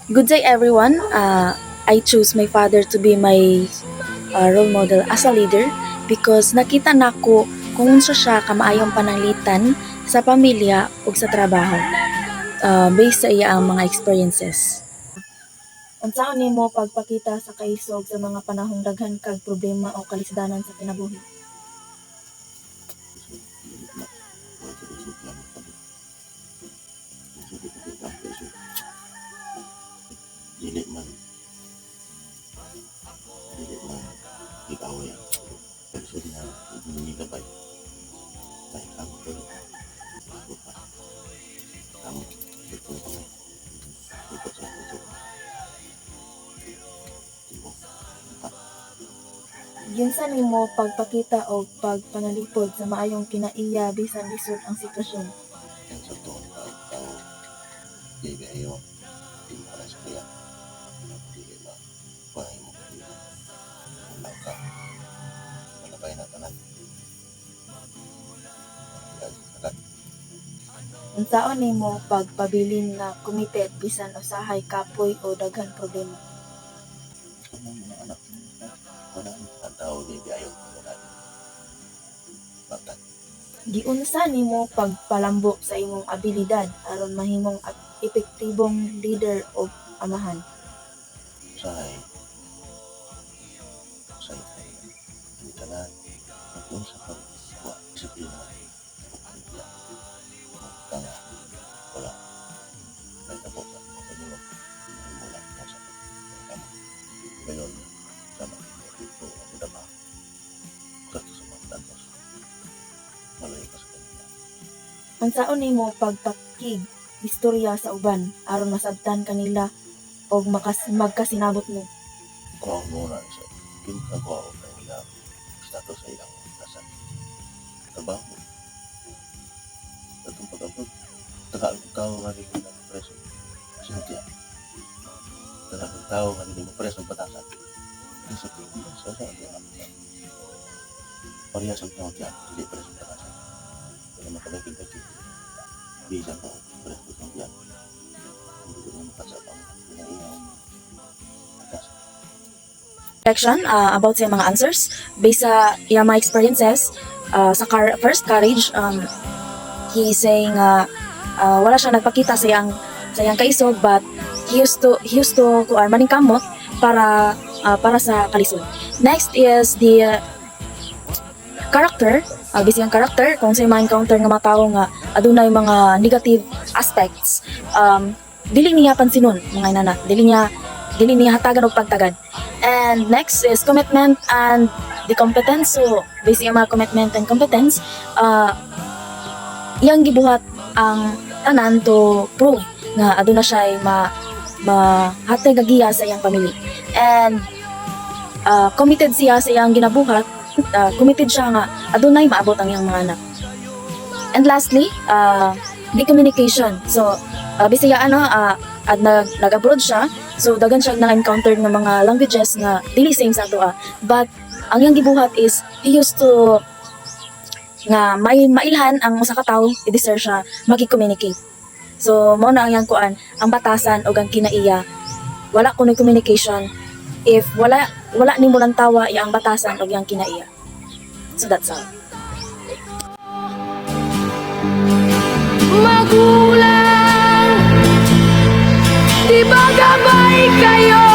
Good day everyone. I choose my father to be my role model as a leader because nakita nako kung unsa siya kamaayong pananglitan sa pamilya ug sa trabaho based sa iya ang mga experiences. Unsaon nimo pagpakita sa kaisog sa mga panahong daghan kag problema o kalisdanan sa kinabuhi? Dili man dili man ikaw yan pero na hindi gabay dahil kamo pero bago pa kamo ito kami ito sa ito tibo Ginsa nimo pagpakita o pagpanalipod sa maayong kinaiya bisan lisod ang sitwasyon? yan sa to ikaw hindi ayo hindi para sa kaya hindi ba bahay mo ulang ka malabay na tanan agad Unsaon nimo pagpabilin nga committed bisan usahay kapoy o daghan problema? ano mga anak wala ang tao di ayo wala bakit Giunsa nimo pagpalambo sa imong abilidad aron mahimong epektibong leader o amahan? Say, hindi ka na kung sa pagkuha disiplina pagkuha kang wala may tapos sa pagkuha wala na sa kamo ngayon sama ito ang dama sa mga tantos malayo ka sa kanila Unsaon nimo pagpakig istorya sa uban aron masabtan kanila og magkasinabot mo? kung muna sa kinagawa o kanila status sa ilang kasan trabaho itong pag-abot tagaan tao nga rin ng preso sinutya tagaan tao nga rin ng preso batasan disiplina sa atin parehas ang sinutya hindi preso batasan kaya makalagin ka dito bisan ko preso sinutya hindi ko naman makasapang pinaiyang batasan Reflection about sa mga answers based sa iya mga experiences first courage, he saying wala siya nagpakita sa iyang kaisog but he used to kuan maning kamot para sa kalisod. Next is the character, based yung character kung sa mga encounter nga mga tao nga adunay mga negative aspects, dili niya pansinon mga inana, dili niya hatagan og pagtagad. And next is commitment and the competence. So, based yung mga commitment and competence, iyang gibuhat ang tanan to prove nga aduna siya mahatag gagiya sa iyang pamilya. And committed siya sa iyang ginabuhat, committed siya nga adunay maabot ang iyang mga anak. And lastly, the communication. So, bisaya nag-abroad siya. So dagan siya na-encounter ng mga languages nga dili same sa ato but ang iyang gibuhat is he used to nga mailhan ang usa ka tawo i-deserve siya maki-communicate. So mao na ang iyang kuan, ang batasan o ang kinaiya wala kuno communication if wala nimo lang tawa iyang batasan o iyang kinaiya. So that's all. Magulang, di ba gabay kayo?